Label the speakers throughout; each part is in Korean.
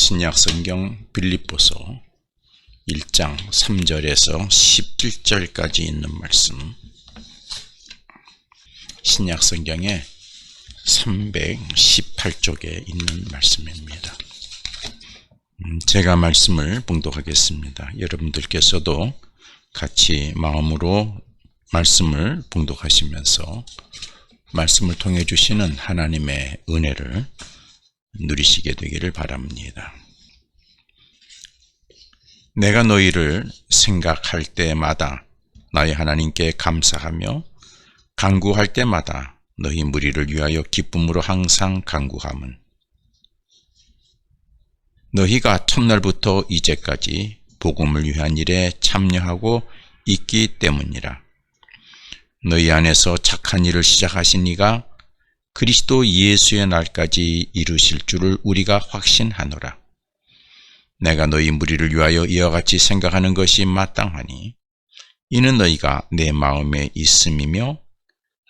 Speaker 1: 신약성경 빌립보서 1장 3절에서 17절까지 있는 말씀, 신약성경의 318쪽에 있는 말씀입니다. 제가 말씀을 봉독하겠습니다. 여러분들께서도 같이 마음으로 말씀을 봉독하시면서 말씀을 통해 주시는 하나님의 은혜를 누리시게 되기를 바랍니다. 내가 너희를 생각할 때마다 나의 하나님께 감사하며 간구할 때마다 너희 무리를 위하여 기쁨으로 항상 간구함은 너희가 첫날부터 이제까지 복음을 위한 일에 참여하고 있기 때문이라. 너희 안에서 착한 일을 시작하신 이가 그리스도 예수의 날까지 이루실 줄을 우리가 확신하노라. 내가 너희 무리를 위하여 이와 같이 생각하는 것이 마땅하니 이는 너희가 내 마음에 있음이며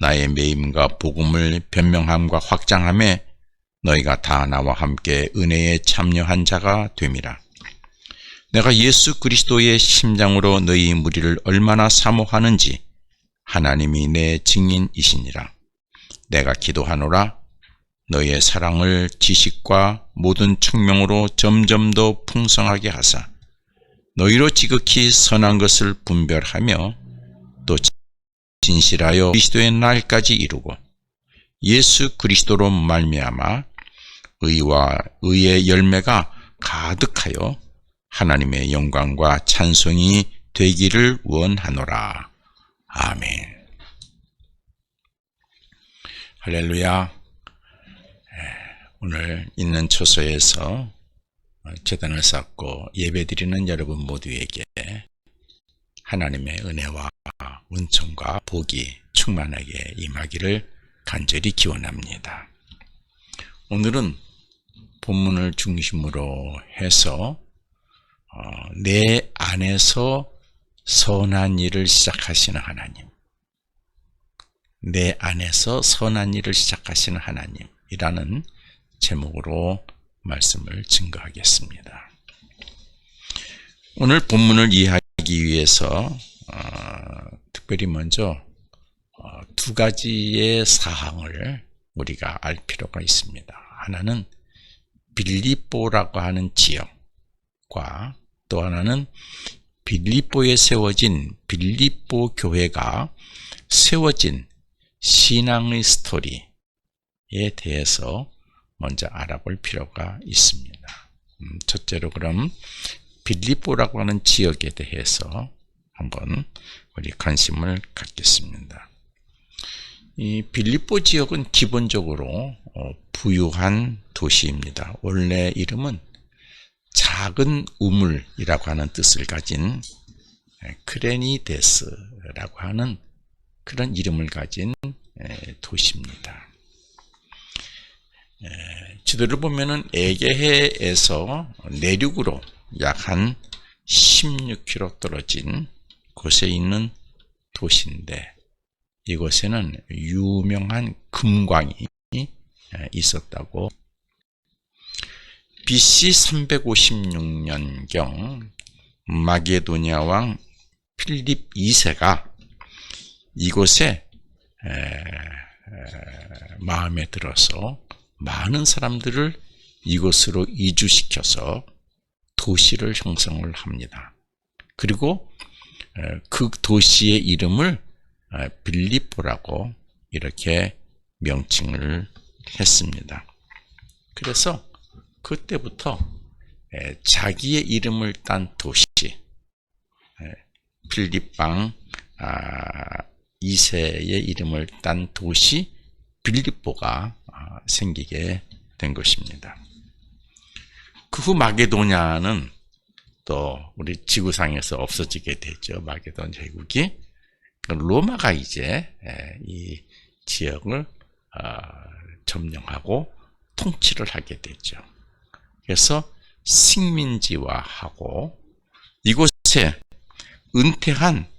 Speaker 1: 나의 매임과 복음을 변명함과 확장함에 너희가 다 나와 함께 은혜에 참여한 자가 됨이라. 내가 예수 그리스도의 심장으로 너희 무리를 얼마나 사모하는지 하나님이 내 증인이시니라. 내가 기도하노라. 너희의 사랑을 지식과 모든 청명으로 점점 더 풍성하게 하사 너희로 지극히 선한 것을 분별하며 또 진실하여 그리스도의 날까지 이루고 예수 그리스도로 말미암아 의와 의의 열매가 가득하여 하나님의 영광과 찬송이 되기를 원하노라. 아멘. 할렐루야. 오늘 있는 처소에서 제단을 쌓고 예배드리는 여러분 모두에게 하나님의 은혜와 은총과 복이 충만하게 임하기를 간절히 기원합니다. 오늘은 본문을 중심으로 해서 내 안에서 선한 일을 시작하시는 하나님, 내 안에서 선한 일을 시작하시는 하나님이라는 제목으로 말씀을 증거하겠습니다. 오늘 본문을 이해하기 위해서 특별히 먼저 두 가지의 사항을 우리가 알 필요가 있습니다. 하나는 빌립보라고 하는 지역과 또 하나는 빌립보에 세워진 빌립보 교회가 세워진 신앙의 스토리에 대해서 먼저 알아볼 필요가 있습니다. 첫째로 그럼 빌립보라고 하는 지역에 대해서 한번 우리 관심을 갖겠습니다. 이 빌립보 지역은 기본적으로 부유한 도시입니다. 원래 이름은 작은 우물이라고 하는 뜻을 가진 크레니데스라고 하는 그런 이름을 가진 도시입니다. 지도를 보면은 에게해에서 내륙으로 약 한 16km 떨어진 곳에 있는 도시인데 이곳에는 유명한 금광이 있었다고. BC 356년경 마게도니아 왕 필립 2세가 이곳에 마음에 들어서 많은 사람들을 이곳으로 이주시켜서 도시를 형성을 합니다. 그리고 그 도시의 이름을 빌립보라고 이렇게 명칭을 했습니다. 그래서 그때부터 자기의 이름을 딴 도시, 필립왕 2세의 이름을 딴 도시 빌립보가 생기게 된 것입니다. 그 후 마게도냐는 또 우리 지구상에서 없어지게 되죠. 마게도냐 제국이. 로마가 이제 이 지역을 점령하고 통치를 하게 되죠. 그래서 식민지화하고 이곳에 은퇴한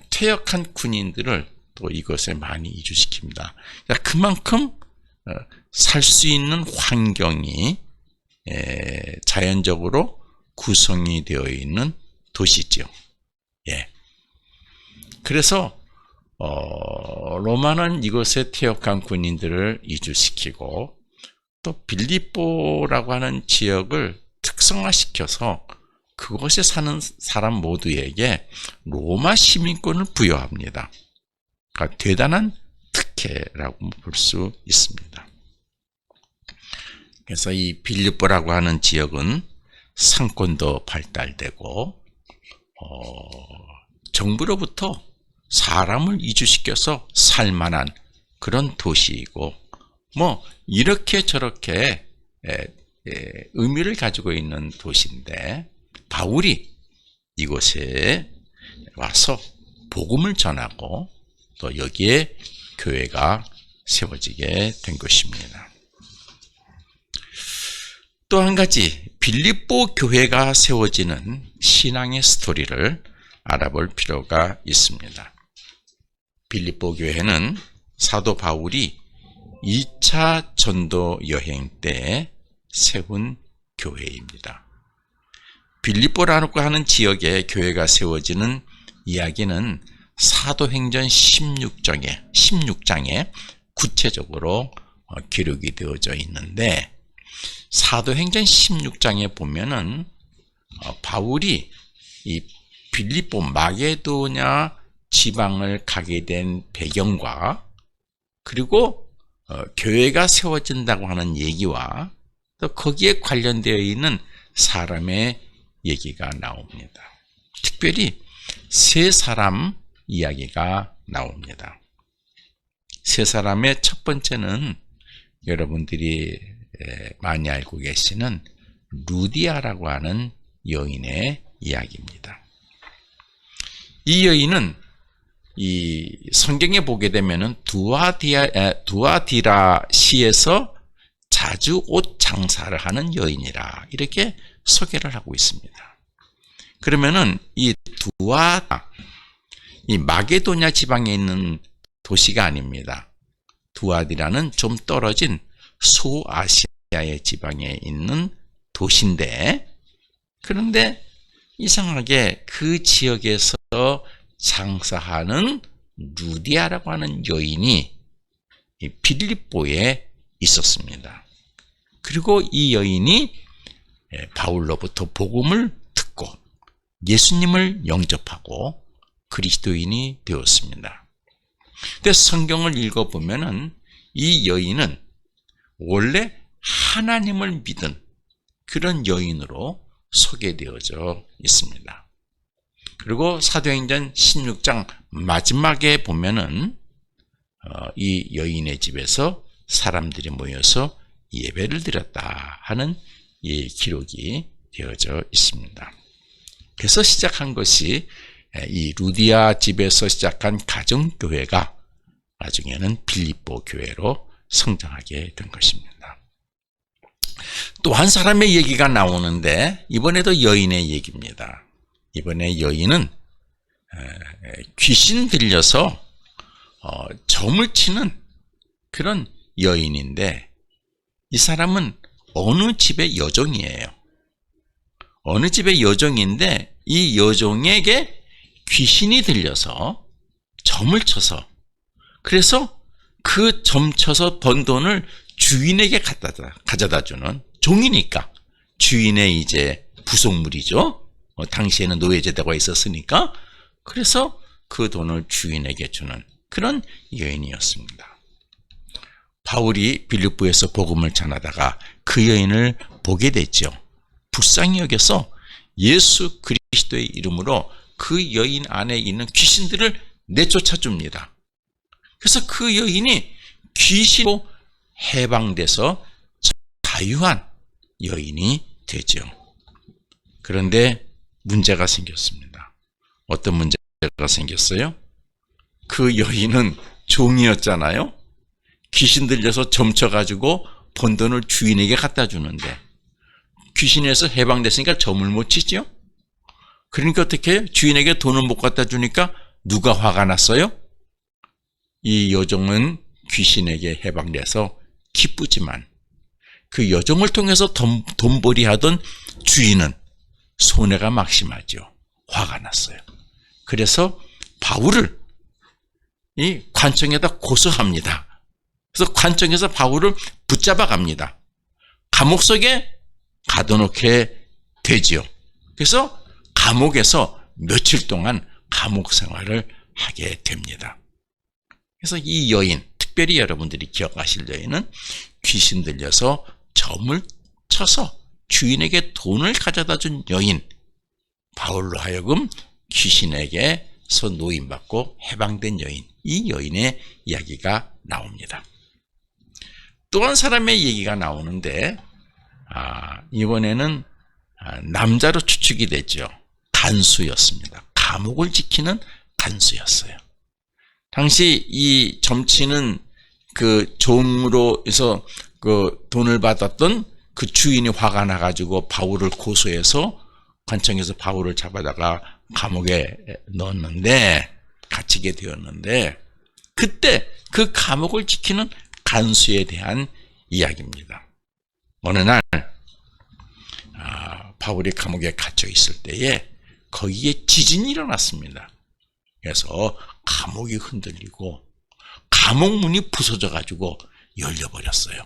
Speaker 1: 퇴역한 군인들을 또 이것에 많이 이주시킵니다. 그만큼 살 수 있는 환경이 자연적으로 구성이 되어 있는 도시죠. 예. 그래서 로마는 이곳에 퇴역한 군인들을 이주시키고 또 빌립보라고 하는 지역을 특성화시켜서 그곳에 사는 사람 모두에게 로마 시민권을 부여합니다. 그러니까 대단한 특혜라고 볼 수 있습니다. 그래서 이 빌립보라고 하는 지역은 상권도 발달되고 정부로부터 사람을 이주시켜서 살만한 그런 도시이고 이렇게 저렇게 의미를 가지고 있는 도시인데 바울이 이곳에 와서 복음을 전하고 또 여기에 교회가 세워지게 된 것입니다. 또 한 가지 빌립보 교회가 세워지는 신앙의 스토리를 알아볼 필요가 있습니다. 빌립보 교회는 사도 바울이 2차 전도 여행 때 세운 교회입니다. 빌립보라고 하는 지역에 교회가 세워지는 이야기는 사도행전 16장에 구체적으로 기록이 되어져 있는데 사도행전 16장에 보면은 바울이 이 빌립보 마게도냐 지방을 가게 된 배경과 그리고 교회가 세워진다고 하는 얘기와 또 거기에 관련되어 있는 사람의 얘기가 나옵니다. 특별히 세 사람 이야기가 나옵니다. 세 사람의 첫 번째는 여러분들이 많이 알고 계시는 루디아라고 하는 여인의 이야기입니다. 이 성경에 보게 되면은 두아디라 시에서 자주 옷 장사를 하는 여인이라 이렇게 소개를 하고 있습니다. 그러면은 이 마게도냐 지방에 있는 도시가 아닙니다. 두아디라는 좀 떨어진 소아시아의 지방에 있는 도시인데, 그런데 이상하게 그 지역에서 장사하는 루디아라고 하는 여인이 빌립보에 있었습니다. 그리고 이 여인이 바울로부터 복음을 듣고 예수님을 영접하고 그리스도인이 되었습니다. 근데 성경을 읽어보면은 이 여인은 원래 하나님을 믿은 그런 여인으로 소개되어져 있습니다. 그리고 사도행전 16장 마지막에 보면은 이 여인의 집에서 사람들이 모여서 예배를 드렸다 하는 기록이 되어져 있습니다. 그래서 시작한 것이 이 루디아 집에서 시작한 가정교회가 나중에는 빌립보 교회로 성장하게 된 것입니다. 또 한 사람의 얘기가 나오는데 이번에도 여인의 얘기입니다. 이번에 여인은 귀신 들려서 점을 치는 그런 여인인데 이 사람은 어느 집의 여종이에요. 어느 집의 여종인데 이 여종에게 귀신이 들려서 점을 쳐서 그래서 그 점 쳐서 번 돈을 주인에게 가져다 주는 종이니까 주인의 이제 부속물이죠. 당시에는 노예제도가 있었으니까 그래서 그 돈을 주인에게 주는 그런 여인이었습니다. 바울이 빌립보에서 복음을 전하다가 그 여인을 보게 됐죠. 불쌍히 여겨서 예수 그리스도의 이름으로 그 여인 안에 있는 귀신들을 내쫓아 줍니다. 그래서 그 여인이 귀신으로 해방돼서 자유한 여인이 되죠. 그런데 문제가 생겼습니다. 어떤 문제가 생겼어요? 그 여인은 종이었잖아요. 귀신 들려서 점쳐가지고 번 돈을 주인에게 갖다 주는데 귀신에서 해방됐으니까 점을 못 치죠. 그러니까 어떻게 주인에게 돈을 못 갖다 주니까 누가 화가 났어요? 이 여종은 귀신에게 해방돼서 기쁘지만 그 여종을 통해서 돈벌이하던 주인은 손해가 막심하죠. 화가 났어요. 그래서 바울을 이 관청에다 고소합니다. 그래서 관청에서 바울을 붙잡아 갑니다. 감옥 속에 가둬놓게 되지요. 그래서 감옥에서 며칠 동안 감옥 생활을 하게 됩니다. 그래서 이 여인, 특별히 여러분들이 기억하실 여인은 귀신 들려서 점을 쳐서 주인에게 돈을 가져다 준 여인, 바울로 하여금 귀신에게서 노임받고 해방된 여인, 이 여인의 이야기가 나옵니다. 또 한 사람의 얘기가 나오는데 이번에는 남자로 추측이 되죠. 간수였습니다. 감옥을 지키는 간수였어요. 당시 이 점치는 그 종으로 해서 그 돈을 받았던 그 주인이 화가 나가지고 바울을 고소해서 관청에서 바울을 잡아다가 감옥에 넣었는데, 갇히게 되었는데, 그때 그 감옥을 지키는 간수에 대한 이야기입니다. 어느 날 바울이 감옥에 갇혀 있을 때에 거기에 지진이 일어났습니다. 그래서 감옥이 흔들리고 감옥 문이 부서져 가지고 열려버렸어요.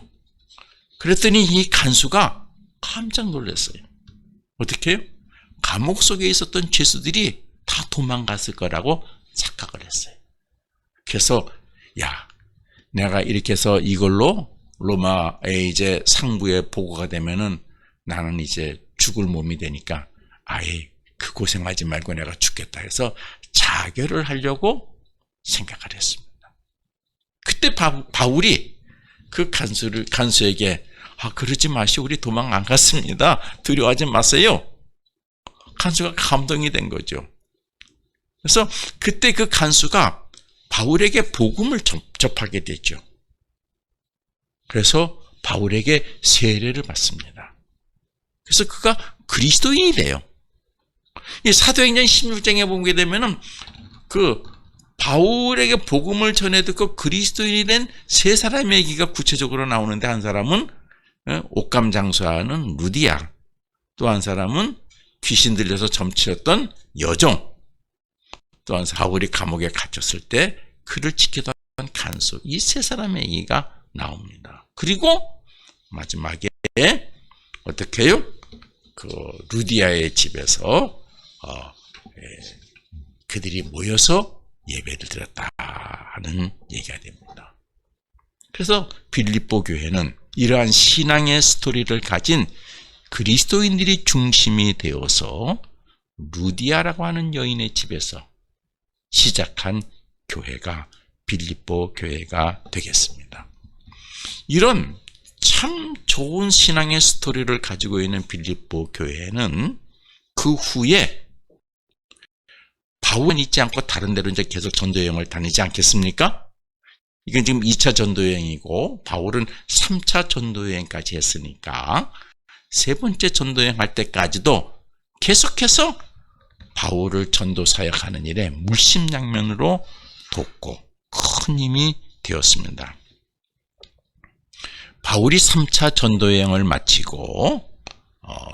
Speaker 1: 그랬더니 이 간수가 깜짝 놀랐어요. 어떻게 해요? 감옥 속에 있었던 죄수들이 다 도망갔을 거라고 착각을 했어요. 그래서 내가 이렇게 해서 이걸로 로마의 이제 상부에 보고가 되면은 나는 이제 죽을 몸이 되니까 아예 그 고생하지 말고 내가 죽겠다 해서 자결을 하려고 생각을 했습니다. 그때 바울이 그 간수에게 그러지 마시오. 우리 도망 안 갔습니다. 두려워하지 마세요. 간수가 감동이 된 거죠. 그래서 그때 그 간수가 바울에게 복음을 접하게 됐죠. 그래서 바울에게 세례를 받습니다. 그래서 그가 그리스도인이 돼요. 이 사도행전 16장에 보게 되면은 그 바울에게 복음을 전해 듣고 그리스도인이 된 세 사람의 얘기가 구체적으로 나오는데, 한 사람은 옥감 장수하는 루디아, 또 한 사람은 귀신 들려서 점치였던 여종, 또한 바울이 감옥에 갇혔을 때 그를 지키던 간수, 이 세 사람의 얘기가 나옵니다. 그리고 마지막에 어떻게 해요? 그 루디아의 집에서 그들이 모여서 예배를 드렸다 하는 얘기가 됩니다. 그래서 빌립보 교회는 이러한 신앙의 스토리를 가진 그리스도인들이 중심이 되어서 루디아라고 하는 여인의 집에서 시작한 교회가 빌립보 교회가 되겠습니다. 이런 참 좋은 신앙의 스토리를 가지고 있는 빌립보 교회는 그 후에 바울은 있지 않고 다른 데로 이제 계속 전도여행을 다니지 않겠습니까? 이건 지금 2차 전도여행이고 바울은 3차 전도여행까지 했으니까 세 번째 전도여행 할 때까지도 계속해서 바울을 전도 사역하는 일에 물심양면으로 돕고 큰 힘이 되었습니다. 바울이 3차 전도여행을 마치고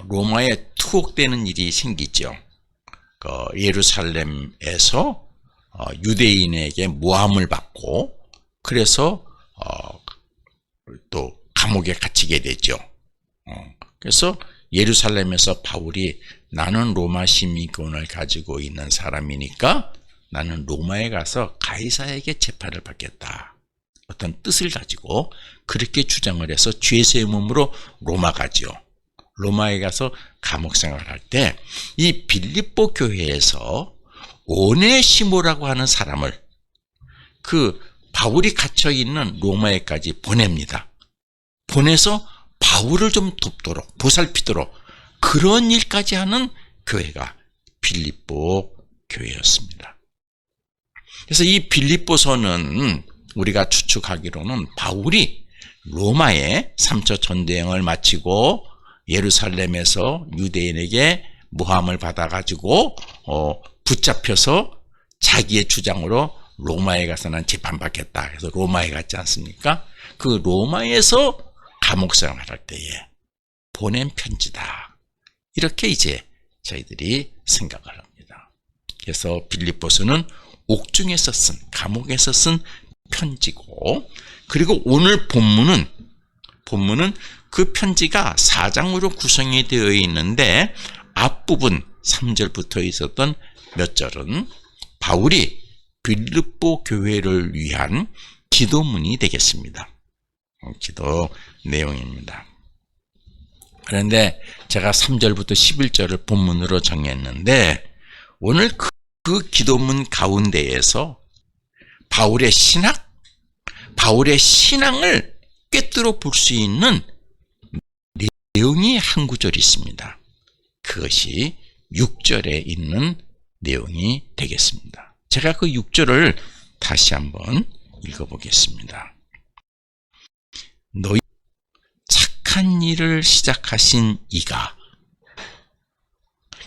Speaker 1: 로마에 투옥되는 일이 생기죠. 예루살렘에서 유대인에게 모함을 받고 그래서 또 감옥에 갇히게 되죠. 그래서 예루살렘에서 바울이 나는 로마 시민권을 가지고 있는 사람이니까 나는 로마에 가서 가이사에게 재판을 받겠다, 어떤 뜻을 가지고 그렇게 주장을 해서 죄수의 몸으로 로마 가죠. 로마에 가서 감옥 생활을 할 때 이 빌립보 교회에서 오네시모라고 하는 사람을 그 바울이 갇혀 있는 로마에까지 보냅니다. 보내서 바울을 좀 돕도록, 보살피도록 그런 일까지 하는 교회가 빌립보 교회였습니다. 그래서 이 빌립보서는 우리가 추측하기로는 바울이 로마에 3차 전도여행을 마치고 예루살렘에서 유대인에게 모함을 받아가지고 붙잡혀서 자기의 주장으로 로마에 가서 난 재판받겠다 해서 로마에 갔지 않습니까? 그 로마에서 감옥 생활할 때에 보낸 편지다. 이렇게 이제 저희들이 생각을 합니다. 그래서 빌립보서는 옥중에서 쓴, 감옥에서 쓴 편지고, 그리고 오늘 본문은 그 편지가 4장으로 구성이 되어 있는데 앞부분 3절부터 있었던 몇 절은 바울이 빌립보 교회를 위한 기도문이 되겠습니다. 기도 내용입니다. 그런데 제가 3절부터 11절을 본문으로 정했는데 오늘 그 기도문 가운데에서 바울의 신앙을 꿰뚫어 볼 수 있는 내용이 한 구절이 있습니다. 그것이 6절에 있는 내용이 되겠습니다. 제가 그 6절을 다시 한번 읽어보겠습니다. 너희 착한 일을 시작하신 이가,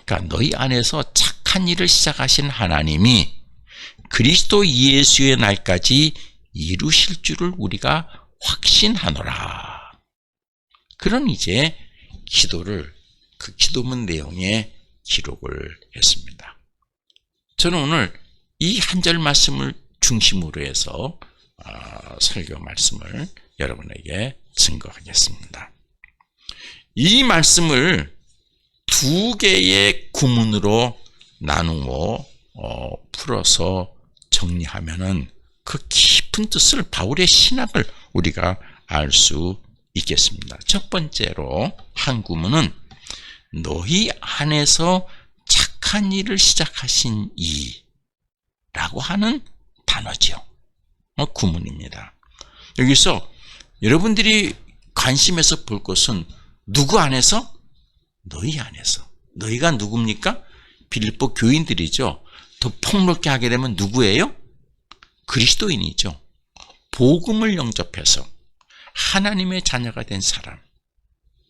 Speaker 1: 그러니까 너희 안에서 착한 일을 시작하신 하나님이 그리스도 예수의 날까지 이루실 줄을 우리가 확신하노라. 그런 이제 기도를 그 기도문 내용에 기록을 했습니다. 저는 오늘 이 한 절 말씀을 중심으로 해서 설교 말씀을 여러분에게 증거하겠습니다. 이 말씀을 두 개의 구문으로 나누어 풀어서 정리하면은 그 깊은 뜻을, 바울의 신학을 우리가 알 수 있겠습니다. 첫 번째로 한 구문은 너희 안에서 착한 일을 시작하신 이라고 하는 단어지요. 구문입니다. 여기서 여러분들이 관심에서 볼 것은 누구 안에서? 너희 안에서. 너희가 누굽니까? 빌립보 교인들이죠. 더 폭넓게 하게 되면 누구예요? 그리스도인이죠. 복음을 영접해서 하나님의 자녀가 된 사람,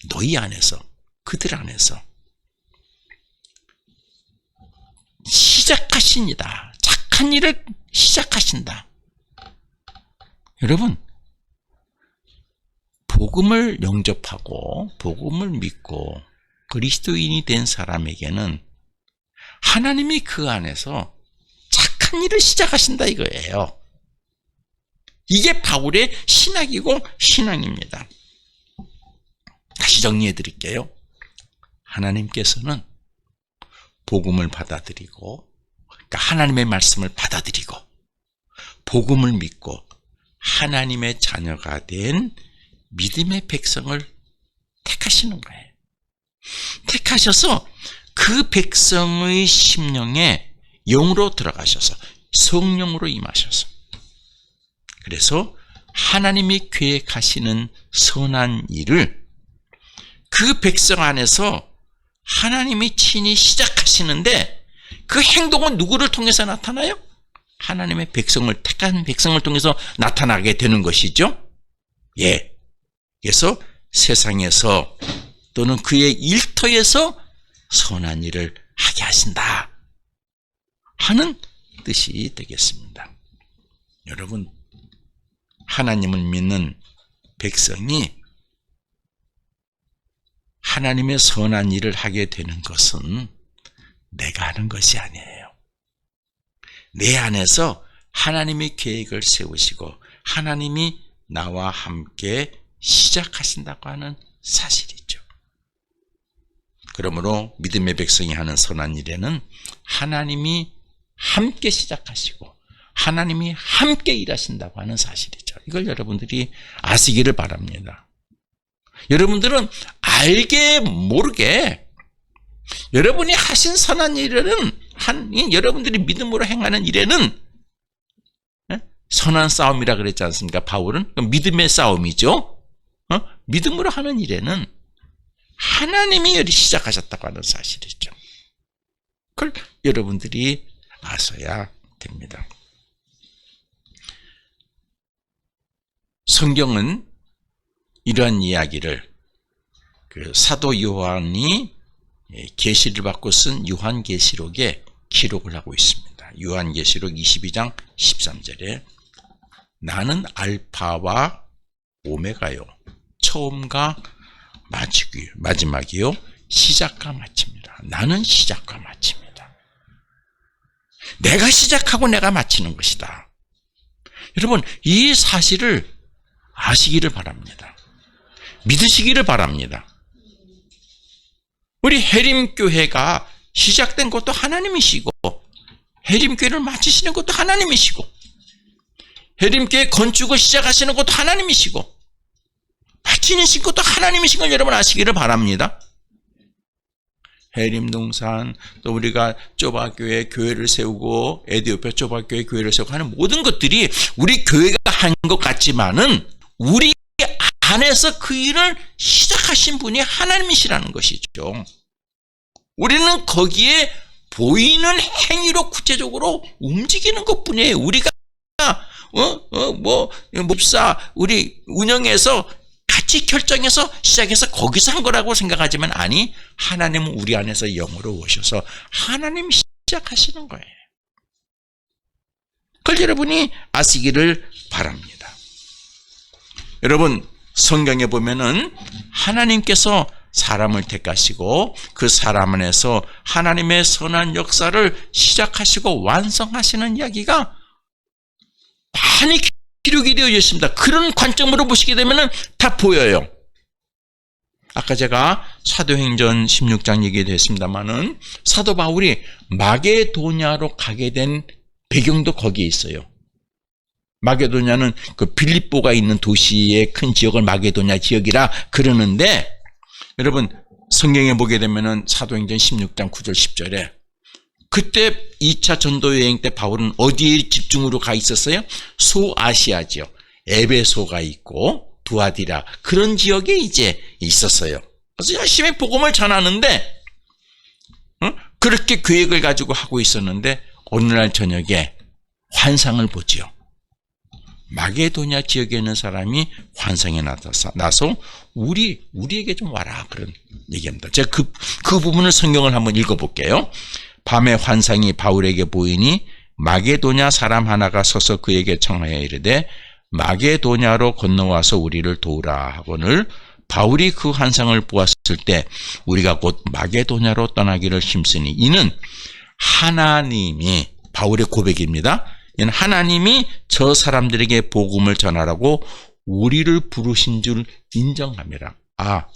Speaker 1: 너희 안에서, 그들 안에서 시작하십니다. 착한 일을 시작하신다. 여러분, 복음을 영접하고 복음을 믿고 그리스도인이 된 사람에게는 하나님이 그 안에서 착한 일을 시작하신다 이거예요. 이게 바울의 신학이고 신앙입니다. 다시 정리해 드릴게요. 하나님께서는 복음을 받아들이고, 그러니까 하나님의 말씀을 받아들이고 복음을 믿고 하나님의 자녀가 된 믿음의 백성을 택하시는 거예요. 택하셔서 그 백성의 심령에 영으로 들어가셔서 성령으로 임하셔서, 그래서 하나님이 계획하시는 선한 일을 그 백성 안에서 하나님이 친히 시작하시는데 그 행동은 누구를 통해서 나타나요? 하나님의 백성을, 택한 백성을 통해서 나타나게 되는 것이죠. 예. 그래서 세상에서 또는 그의 일터에서 선한 일을 하게 하신다 하는 뜻이 되겠습니다. 여러분, 하나님을 믿는 백성이 하나님의 선한 일을 하게 되는 것은 내가 하는 것이 아니에요. 내 안에서 하나님이 계획을 세우시고 하나님이 나와 함께 시작하신다고 하는 사실이죠. 그러므로 믿음의 백성이 하는 선한 일에는 하나님이 함께 시작하시고 하나님이 함께 일하신다고 하는 사실이죠. 이걸 여러분들이 아시기를 바랍니다. 여러분들은 알게 모르게 여러분이 하신 선한 일에는, 여러분들이 믿음으로 행하는 일에는 선한 싸움이라 그랬지 않습니까? 바울은 믿음의 싸움이죠. 믿음으로 하는 일에는 하나님이 시작하셨다고 하는 사실이죠. 그걸 여러분들이 아셔야 됩니다. 성경은 이러한 이야기를 사도 요한이 계시를 받고 쓴 요한계시록에 기록을 하고 있습니다. 요한계시록 22장 13절에 나는 알파와 오메가요, 처음과 마지막이요, 시작과 마침이라. 나는 시작과 마침이다. 내가 시작하고 내가 마치는 것이다. 여러분, 이 사실을 아시기를 바랍니다. 믿으시기를 바랍니다. 우리 해림교회가 시작된 것도 하나님이시고, 해림교회를 마치시는 것도 하나님이시고, 해림교회 건축을 시작하시는 것도 하나님이시고, 마치신 것도 하나님이신 걸 여러분 아시기를 바랍니다. 해림동산, 또 우리가 쪼박교회 교회를 세우고 에디오피아 쪼박교회 교회를 세우고 하는 모든 것들이 우리 교회가 한 것 같지만은 우리 안에서 그 일을 시작하신 분이 하나님이시라는 것이죠. 우리는 거기에 보이는 행위로 구체적으로 움직이는 것뿐이에요. 우리가 몹사 우리 운영해서 같이 결정해서 시작해서 거기서 한 거라고 생각하지만, 아니, 하나님은 우리 안에서 영으로 오셔서 하나님이 시작하시는 거예요. 그걸 여러분이 아시기를 바랍니다. 여러분, 성경에 보면은 하나님께서 사람을 택하시고 그 사람 안에서 하나님의 선한 역사를 시작하시고 완성하시는 이야기가 많이 기록이 되어 있습니다. 그런 관점으로 보시게 되면 다 보여요. 아까 제가 사도행전 16장 얘기도 했습니다만은 사도 바울이 마게도냐로 가게 된 배경도 거기에 있어요. 마게도냐는 그 빌립보가 있는 도시의 큰 지역을 마게도냐 지역이라 그러는데, 여러분 성경에 보게 되면은 사도행전 16장 9절 10절에 그때 2차 전도 여행 때 바울은 어디에 집중으로 가 있었어요? 소아시아 지역, 에베소가 있고 두아디라, 그런 지역에 이제 있었어요. 그래서 열심히 복음을 전하는데 그렇게 계획을 가지고 하고 있었는데 어느 날 저녁에 환상을 보지요. 마게도냐 지역에 있는 사람이 환상에 나서 우리에게 좀 와라, 그런 얘기합니다. 제가 그 부분을 성경을 한번 읽어볼게요. 밤에 환상이 바울에게 보이니 마게도냐 사람 하나가 서서 그에게 청하여 이르되 마게도냐로 건너와서 우리를 도우라 하거늘, 바울이 그 환상을 보았을 때 우리가 곧 마게도냐로 떠나기를 힘쓰니 이는 하나님이, 바울의 고백입니다. 이는 하나님이 저 사람들에게 복음을 전하라고 우리를 부르신 줄 인정함이라. 아,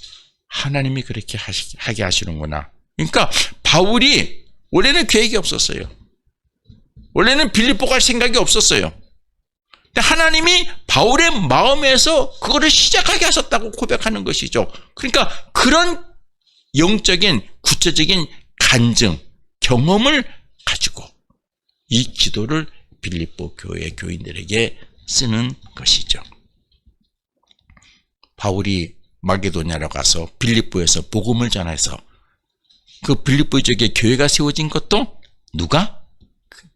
Speaker 1: 하나님이 그렇게 하게 하시는구나. 그러니까 바울이 원래는 계획이 없었어요. 원래는 빌립보 갈 생각이 없었어요. 근데 하나님이 바울의 마음에서 그거를 시작하게 하셨다고 고백하는 것이죠. 그러니까 그런 영적인 구체적인 간증, 경험을 가지고 이 기도를 빌립보 교회 교인들에게 쓰는 것이죠. 바울이 마게도냐로 가서 빌립보에서 복음을 전해서 그 빌립보 지역에 교회가 세워진 것도 누가?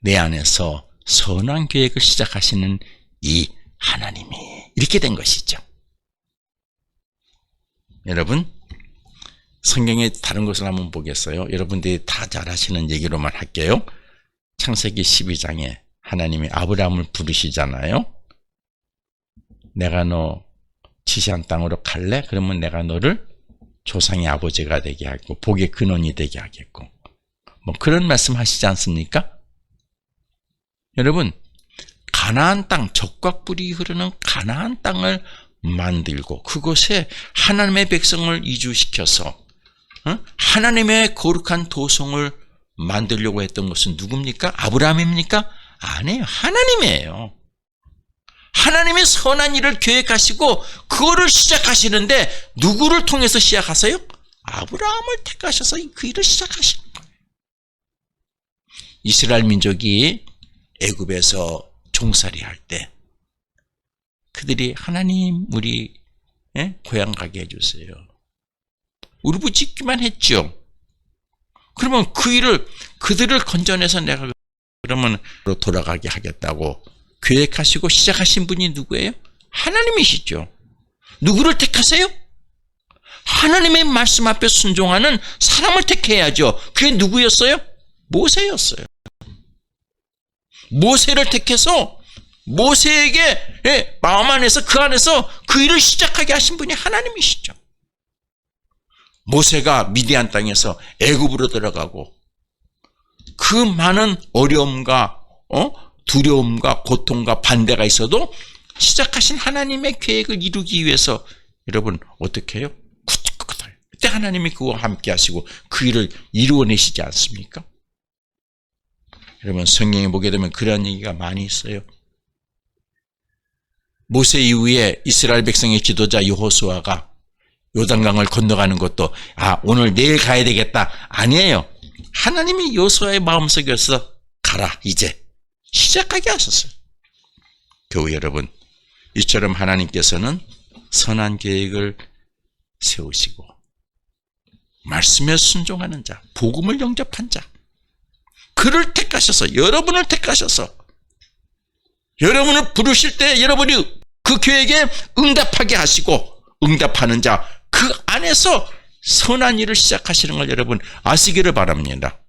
Speaker 1: 내 안에서 선한 계획을 시작하시는 이 하나님이 이렇게 된 것이죠. 여러분, 성경의 다른 것을 한번 보겠어요. 여러분들이 다 잘 아시는 얘기로만 할게요. 창세기 12장에 하나님이 아브라함을 부르시잖아요. 내가 너 지시한 땅으로 갈래? 그러면 내가 너를 조상의 아버지가 되게 하고 복의 근원이 되게 하겠고, 뭐 그런 말씀 하시지 않습니까? 여러분, 가나안 땅, 적과 뿔이 흐르는 가나안 땅을 만들고 그곳에 하나님의 백성을 이주시켜서 하나님의 거룩한 도성을 만들려고 했던 것은 누굽니까? 아브라함입니까? 아니에요. 하나님이에요. 하나님이 선한 일을 계획하시고 그거를 시작하시는데 누구를 통해서 시작하세요? 아브라함을 택하셔서 그 일을 시작하시는 거예요. 이스라엘 민족이 애굽에서 종살이 할 때 그들이 하나님 우리 고향 가게 해주세요. 울부짖기만 했죠. 그러면 그 일을 그들을 건져내서 내가 그러면 돌아가게 하겠다고 계획하시고 시작하신 분이 누구예요? 하나님이시죠. 누구를 택하세요? 하나님의 말씀 앞에 순종하는 사람을 택해야죠. 그게 누구였어요? 모세였어요. 모세를 택해서 모세에게 마음 안에서 그 안에서 그 일을 시작하게 하신 분이 하나님이시죠. 모세가 미디안 땅에서 애굽으로 들어가고 그 많은 어려움과 두려움과 고통과 반대가 있어도 시작하신 하나님의 계획을 이루기 위해서 여러분 어떻게 해요? 굳건굳건 그때 하나님이 그와 함께 하시고 그 일을 이루어내시지 않습니까? 여러분 성경에 보게 되면 그런 얘기가 많이 있어요. 모세 이후에 이스라엘 백성의 지도자 여호수아가 요단강을 건너가는 것도 오늘 내일 가야 되겠다 아니에요. 하나님이 여호수아의 마음속에서 가라 이제 시작하게 하셨어요. 교우 여러분, 이처럼 하나님께서는 선한 계획을 세우시고 말씀에 순종하는 자, 복음을 영접한 자, 그를 택하셔서 여러분을 택하셔서 여러분을 부르실 때 여러분이 그 계획에 응답하게 하시고 응답하는 자, 그 안에서 선한 일을 시작하시는 걸 여러분 아시기를 바랍니다.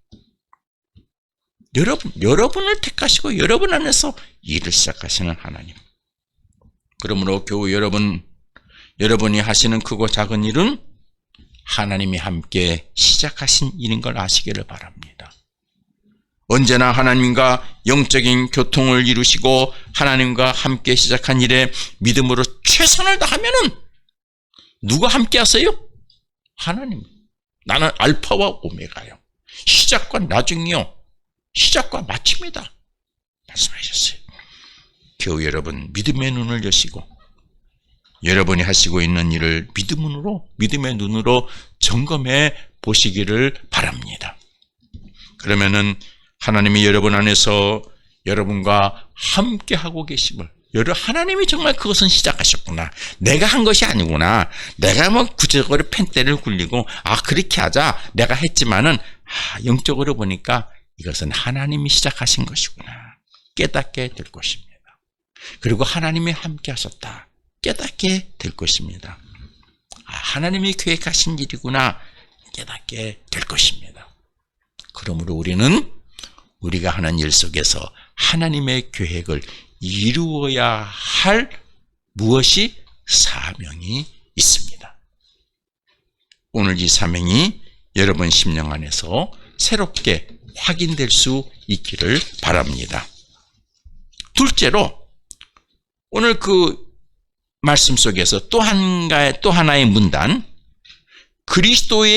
Speaker 1: 여러분을 택하시고 여러분 안에서 일을 시작하시는 하나님. 그러므로 교우 여러분이 하시는 크고 작은 일은 하나님이 함께 시작하신 일인 걸 아시기를 바랍니다. 언제나 하나님과 영적인 교통을 이루시고 하나님과 함께 시작한 일에 믿음으로 최선을 다하면은 누가 함께 하세요? 하나님. 나는 알파와 오메가요. 시작과 나중이요. 시작과 마침이다. 말씀하셨어요. 교우 여러분, 믿음의 눈을 여시고 여러분이 하시고 있는 일을 믿음의 눈으로 점검해 보시기를 바랍니다. 그러면은 하나님이 여러분 안에서 여러분과 함께 하고 계심을, 하나님이 정말 그것은 시작하셨구나. 내가 한 것이 아니구나. 내가 구체적으로 펜대를 굴리고 그렇게 하자 내가 했지만은 영적으로 보니까 이것은 하나님이 시작하신 것이구나 깨닫게 될 것입니다. 그리고 하나님이 함께 하셨다 깨닫게 될 것입니다. 하나님이 계획하신 일이구나 깨닫게 될 것입니다. 그러므로 우리는 우리가 하는 일 속에서 하나님의 계획을 이루어야 할 무엇이 사명이 있습니다. 오늘 이 사명이 여러분 심령 안에서 새롭게 확인될 수 있기를 바랍니다. 둘째로 오늘 그 말씀 속에서 또 하나의 문단, 그리스도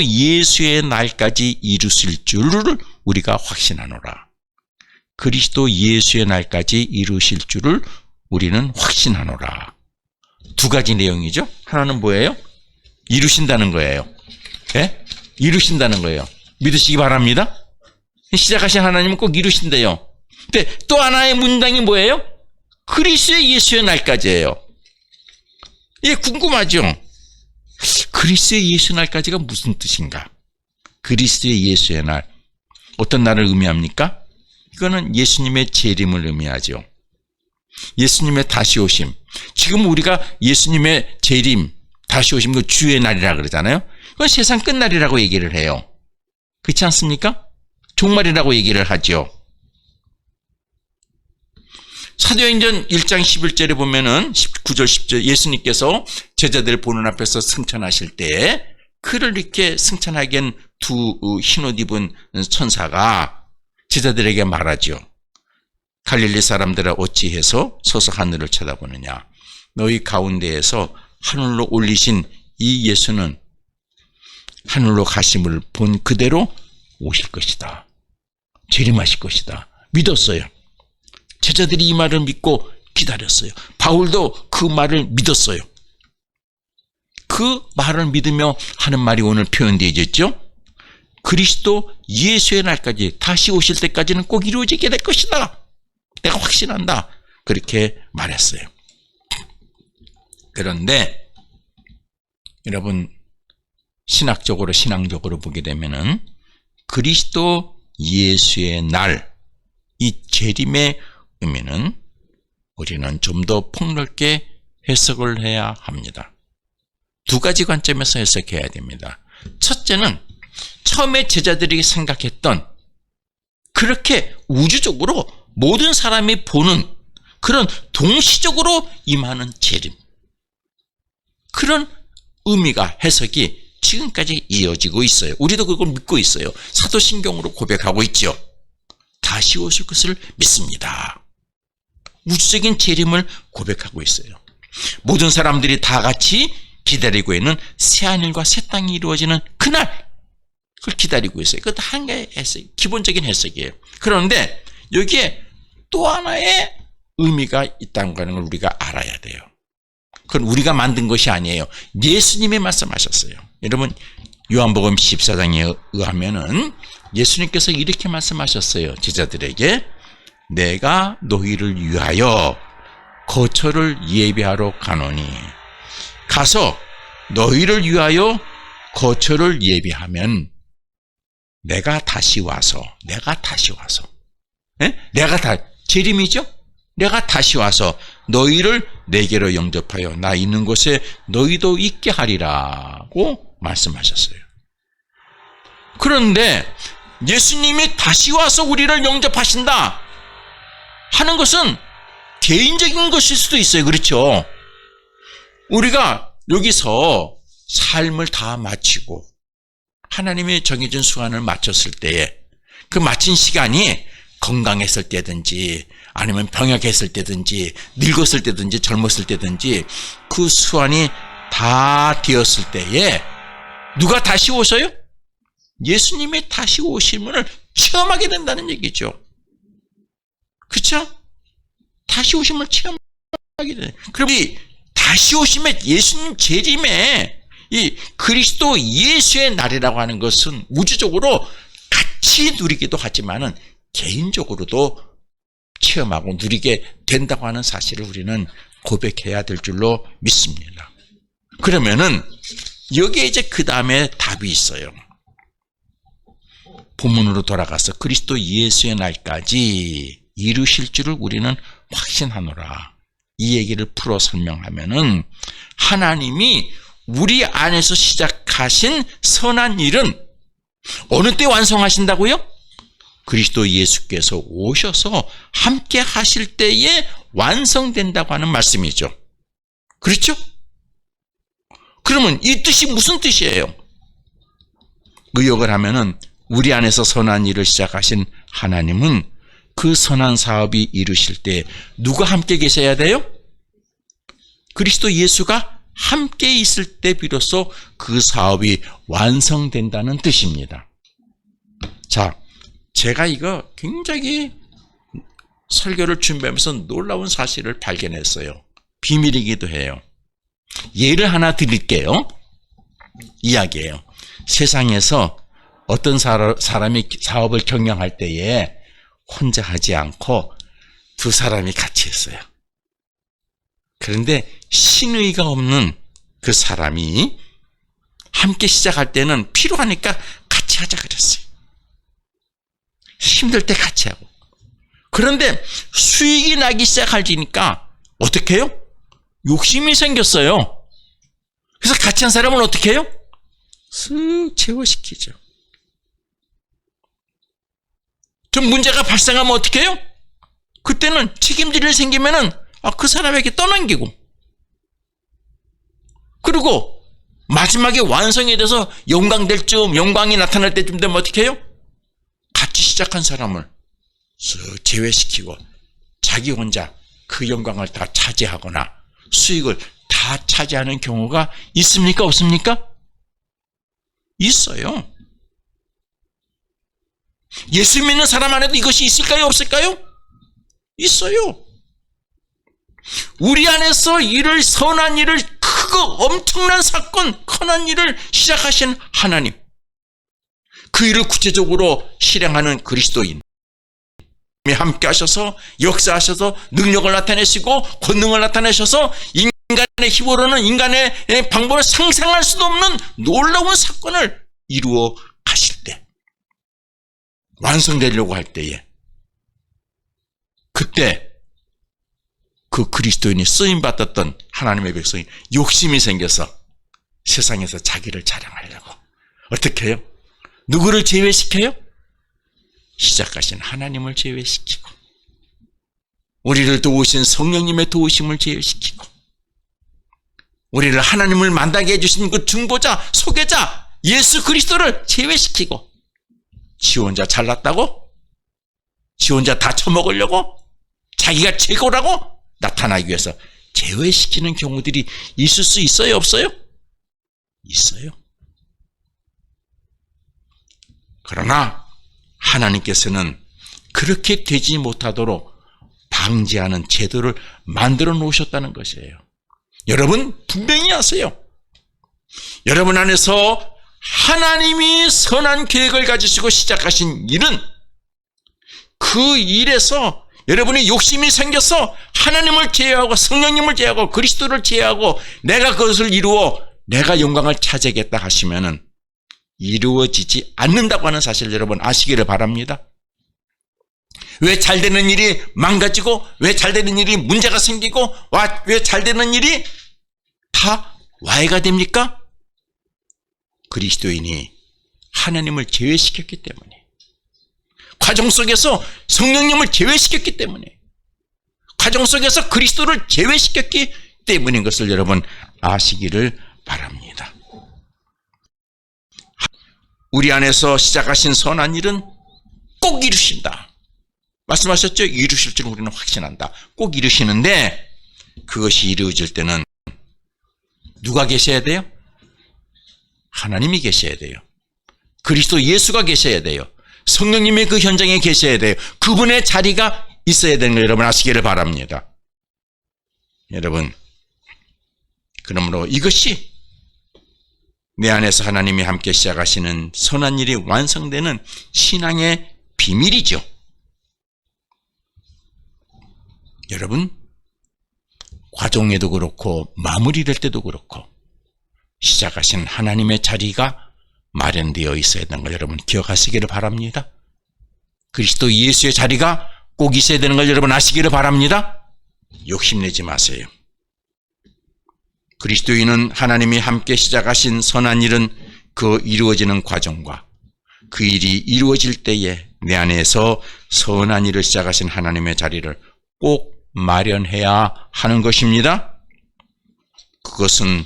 Speaker 1: 예수의 날까지 이루실 줄을 우리가 확신하노라. 그리스도 예수의 날까지 이루실 줄을 우리는 확신하노라. 두 가지 내용이죠. 하나는 뭐예요? 이루신다는 거예요. 네? 이루신다는 거예요. 믿으시기 바랍니다. 시작하신 하나님은 꼭 이루신대요. 근데 또 하나의 문장이 뭐예요? 그리스도의 예수의 날까지예요. 이게 궁금하죠? 그리스도의 예수의 날까지가 무슨 뜻인가? 그리스도의 예수의 날, 어떤 날을 의미합니까? 이거는 예수님의 재림을 의미하죠. 예수님의 다시 오심. 지금 우리가 예수님의 재림, 다시 오심, 그 주의 날이라 그러잖아요. 그건 세상 끝날이라고 얘기를 해요. 그렇지 않습니까? 종말이라고 얘기를 하죠. 사도행전 1장 11절에 보면은 9절 10절 예수님께서 제자들 보는 앞에서 승천하실 때 그를 이렇게 승천하게 한 두 흰옷 입은 천사가 제자들에게 말하죠. 갈릴리 사람들아 어찌해서 서서 하늘을 쳐다보느냐. 너희 가운데에서 하늘로 올리신 이 예수는 하늘로 가심을 본 그대로 오실 것이다. 재림하실 것이다. 믿었어요. 제자들이 이 말을 믿고 기다렸어요. 바울도 그 말을 믿었어요. 그 말을 믿으며 하는 말이 오늘 표현되어 있죠. 그리스도 예수의 날까지 다시 오실 때까지는 꼭 이루어지게 될 것이다. 내가 확신한다. 그렇게 말했어요. 그런데 여러분 신앙적으로 보게 되면은 그리스도 예수의 날, 이 재림의 의미는 우리는 좀 더 폭넓게 해석을 해야 합니다. 두 가지 관점에서 해석해야 됩니다. 첫째는 처음에 제자들이 생각했던 그렇게 우주적으로 모든 사람이 보는 그런 동시적으로 임하는 재림, 그런 의미가, 해석이 지금까지 이어지고 있어요. 우리도 그걸 믿고 있어요. 사도신경으로 고백하고 있죠. 다시 오실 것을 믿습니다. 우주적인 재림을 고백하고 있어요. 모든 사람들이 다 같이 기다리고 있는 새하늘과 새 땅이 이루어지는 그날, 그걸 기다리고 있어요. 그것도 한 개의 해석, 기본적인 해석이에요. 그런데 여기에 또 하나의 의미가 있다는 걸 우리가 알아야 돼요. 그건 우리가 만든 것이 아니에요. 예수님이 말씀하셨어요. 여러분, 요한복음 14장에 의하면은 예수님께서 이렇게 말씀하셨어요. 제자들에게, 내가 너희를 위하여 거처를 예비하러 가노니, 가서 너희를 위하여 거처를 예비하면 내가 다시 와서 예? 재림이죠? 내가 다시 와서 너희를 내게로 영접하여 나 있는 곳에 너희도 있게 하리라고 말씀하셨어요. 그런데 예수님이 다시 와서 우리를 영접하신다 하는 것은 개인적인 것일 수도 있어요. 그렇죠? 우리가 여기서 삶을 다 마치고 하나님이 정해준 수완을 마쳤을 때에, 그 마친 시간이 건강했을 때든지 아니면 병약했을 때든지 늙었을 때든지 젊었을 때든지 그 수완이 다 되었을 때에 누가 다시 오셔요? 예수님이 다시 오심을 체험하게 된다는 얘기죠. 그렇죠? 다시 오심을 체험하게 돼요. 그럼 이 다시 오심에, 예수님 재림에 이 그리스도 예수의 날이라고 하는 것은 우주적으로 같이 누리기도 하지만은 개인적으로도 체험하고 누리게 된다고 하는 사실을 우리는 고백해야 될 줄로 믿습니다. 그러면은 여기에 이제 그 다음에 답이 있어요. 본문으로 돌아가서 그리스도 예수의 날까지 이루실 줄을 우리는 확신하노라. 이 얘기를 풀어 설명하면은, 하나님이 우리 안에서 시작하신 선한 일은 어느 때 완성하신다고요? 그리스도 예수께서 오셔서 함께 하실 때에 완성된다고 하는 말씀이죠. 그렇죠? 그러면 이 뜻이 무슨 뜻이에요? 의역을 하면은, 우리 안에서 선한 일을 시작하신 하나님은 그 선한 사업이 이루실 때 누가 함께 계셔야 돼요? 그리스도 예수가 함께 있을 때 비로소 그 사업이 완성된다는 뜻입니다. 자, 제가 이거 굉장히 설교를 준비하면서 놀라운 사실을 발견했어요. 비밀이기도 해요. 예를 하나 드릴게요. 이야기예요. 세상에서 어떤 사람이 사업을 경영할 때에 혼자 하지 않고 두 사람이 같이 했어요. 그런데 신의가 없는 그 사람이 함께 시작할 때는 필요하니까 같이 하자 그랬어요. 힘들 때 같이 하고. 그런데 수익이 나기 시작하니까 어떻게 해요? 욕심이 생겼어요. 그래서 같이 한 사람은 어떻게 해요? 쓱 제어시키죠. 좀 문제가 발생하면 어떻게 해요? 그때는 책임질 일 생기면은 그 사람에게 떠넘기고, 그리고 마지막에 완성이 돼서 영광이 나타날 때쯤 되면 어떻게 해요? 같이 시작한 사람을 쓱 제외시키고 자기 혼자 그 영광을 다 차지하거나 수익을 다 차지하는 경우가 있습니까? 없습니까? 있어요. 예수 믿는 사람 안에도 이것이 있을까요? 없을까요? 있어요. 우리 안에서 선한 일을, 크고 엄청난 사건, 큰한 일을 시작하신 하나님, 그 일을 구체적으로 실행하는 그리스도인 함께 하셔서 역사하셔서 능력을 나타내시고 권능을 나타내셔서 인간의 힘으로는, 인간의 방법을 상상할 수도 없는 놀라운 사건을 이루어 가실 때, 완성되려고 할 때에, 그때 그 그리스도인이 쓰임받았던 하나님의 백성이 욕심이 생겨서 세상에서 자기를 자랑하려고 어떻게 해요? 누구를 제외시켜요? 시작하신 하나님을 제외시키고 우리를 도우신 성령님의 도우심을 제외시키고 우리를 하나님을 만나게 해주신 그 중보자, 소개자 예수 그리스도를 제외시키고 지 혼자 잘났다고? 지 혼자 다 처먹으려고? 자기가 최고라고 나타나기 위해서 제외시키는 경우들이 있을 수 있어요, 없어요? 있어요. 그러나 하나님께서는 그렇게 되지 못하도록 방지하는 제도를 만들어 놓으셨다는 것이에요. 여러분 분명히 아세요. 여러분 안에서 하나님이 선한 계획을 가지시고 시작하신 일은 그 일에서 여러분이 욕심이 생겨서 하나님을 제외하고 성령님을 제외하고 그리스도를 제외하고 내가 그것을 이루어 내가 영광을 차지하겠다 하시면은 이루어지지 않는다고 하는 사실 여러분 아시기를 바랍니다. 왜 잘 되는 일이 망가지고 왜 잘 되는 일이 문제가 생기고 왜 잘 되는 일이 다 와해가 됩니까? 그리스도인이 하나님을 제외시켰기 때문에 과정 속에서 성령님을 제외시켰기 때문에 과정 속에서 그리스도를 제외시켰기 때문인 것을 여러분 아시기를 바랍니다. 우리 안에서 시작하신 선한 일은 꼭 이루신다. 말씀하셨죠? 이루실 줄 우리는 확신한다. 꼭 이루시는데 그것이 이루어질 때는 누가 계셔야 돼요? 하나님이 계셔야 돼요. 그리스도 예수가 계셔야 돼요. 성령님이 그 현장에 계셔야 돼요. 그분의 자리가 있어야 되는 걸 여러분 아시기를 바랍니다. 여러분, 그러므로 이것이 내 안에서 하나님이 함께 시작하시는 선한 일이 완성되는 신앙의 비밀이죠. 여러분, 과정에도 그렇고 마무리될 때도 그렇고 시작하신 하나님의 자리가 마련되어 있어야 되는 걸 여러분 기억하시기를 바랍니다. 그리스도 예수의 자리가 꼭 있어야 되는 걸 여러분 아시기를 바랍니다. 욕심내지 마세요. 그리스도인은 하나님이 함께 시작하신 선한 일은 그 이루어지는 과정과 그 일이 이루어질 때에 내 안에서 선한 일을 시작하신 하나님의 자리를 꼭 마련해야 하는 것입니다. 그것은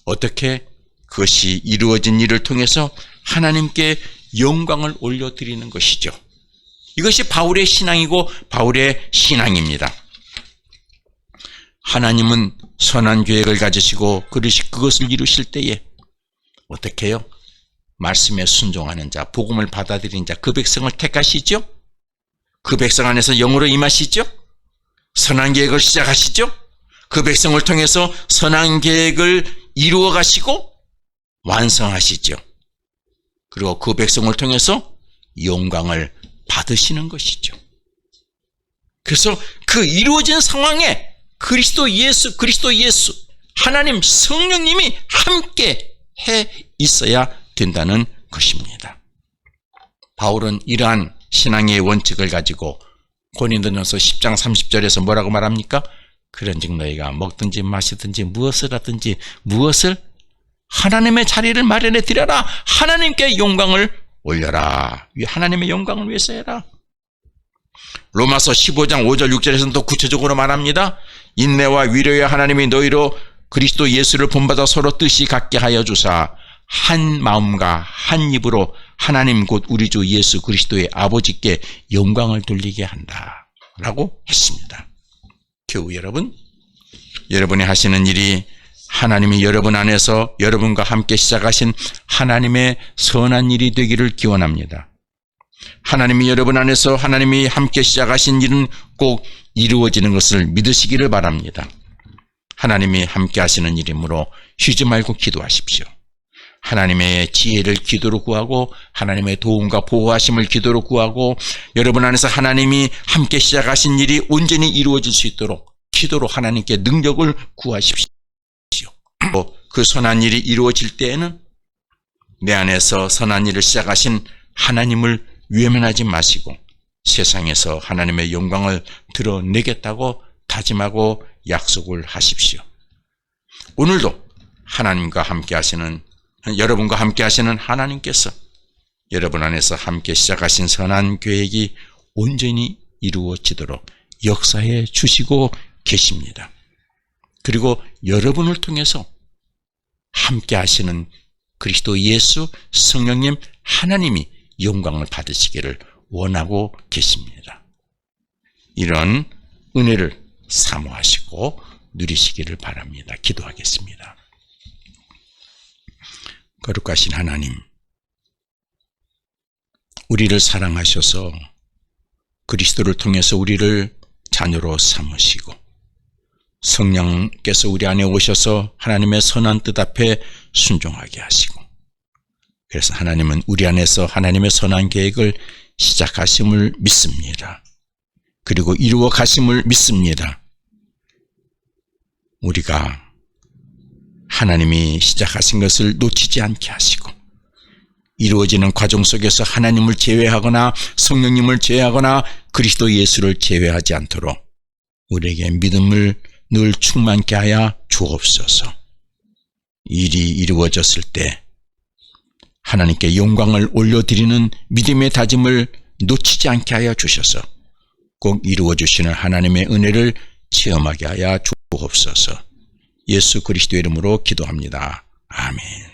Speaker 1: 어떻게? 그것이 이루어진 일을 통해서 하나님께 영광을 올려드리는 것이죠. 이것이 바울의 신앙이고 바울의 신앙입니다. 하나님은 선한 계획을 가지시고 그것을 이루실 때에 어떻게 해요? 말씀에 순종하는 자, 복음을 받아들인 자, 그 백성을 택하시죠? 그 백성 안에서 영으로 임하시죠? 선한 계획을 시작하시죠? 그 백성을 통해서 선한 계획을 이루어 가시고 완성하시죠. 그리고 그 백성을 통해서 영광을 받으시는 것이죠. 그래서 그 이루어진 상황에 그리스도 예수, 하나님 성령님이 함께 해 있어야 된다는 것입니다. 바울은 이러한 신앙의 원칙을 가지고 고린도전서 10장 30절에서 뭐라고 말합니까? 그런즉 너희가 먹든지 마시든지 무엇을 하든지 무엇을 하나님의 자리를 마련해 드려라. 하나님께 영광을 올려라. 하나님의 영광을 위해서 해라. 로마서 15장 5절 6절에서는 또 구체적으로 말합니다. 인내와 위로의 하나님이 너희로 그리스도 예수를 본받아 서로 뜻이 같게 하여 주사 한 마음과 한 입으로 하나님 곧 우리 주 예수 그리스도의 아버지께 영광을 돌리게 한다 라고 했습니다. 교우 여러분, 여러분이 하시는 일이 하나님이 여러분 안에서 여러분과 함께 시작하신 하나님의 선한 일이 되기를 기원합니다. 하나님이 여러분 안에서 하나님이 함께 시작하신 일은 꼭 이루어지는 것을 믿으시기를 바랍니다. 하나님이 함께 하시는 일이므로 쉬지 말고 기도하십시오. 하나님의 지혜를 기도로 구하고 하나님의 도움과 보호하심을 기도로 구하고 여러분 안에서 하나님이 함께 시작하신 일이 온전히 이루어질 수 있도록 기도로 하나님께 능력을 구하십시오. 그 선한 일이 이루어질 때에는 내 안에서 선한 일을 시작하신 하나님을 외면하지 마시고 세상에서 하나님의 영광을 드러내겠다고 다짐하고 약속을 하십시오. 오늘도 하나님과 함께 하시는 여러분과 함께 하시는 하나님께서 여러분 안에서 함께 시작하신 선한 계획이 온전히 이루어지도록 역사해 주시고 계십니다. 그리고 여러분을 통해서 함께 하시는 그리스도 예수 성령님 하나님이 영광을 받으시기를 원하고 계십니다. 이런 은혜를 사모하시고 누리시기를 바랍니다. 기도하겠습니다. 거룩하신 하나님, 우리를 사랑하셔서 그리스도를 통해서 우리를 자녀로 삼으시고 성령께서 우리 안에 오셔서 하나님의 선한 뜻 앞에 순종하게 하시고, 그래서 하나님은 우리 안에서 하나님의 선한 계획을 시작하심을 믿습니다. 그리고 이루어 가심을 믿습니다. 우리가 하나님이 시작하신 것을 놓치지 않게 하시고 이루어지는 과정 속에서 하나님을 제외하거나 성령님을 제외하거나 그리스도 예수를 제외하지 않도록 우리에게 믿음을 늘 충만케 하여 주옵소서. 일이 이루어졌을 때 하나님께 영광을 올려드리는 믿음의 다짐을 놓치지 않게 하여 주셔서 꼭 이루어 주시는 하나님의 은혜를 체험하게 하여 주옵소서. 예수 그리스도의 이름으로 기도합니다. 아멘.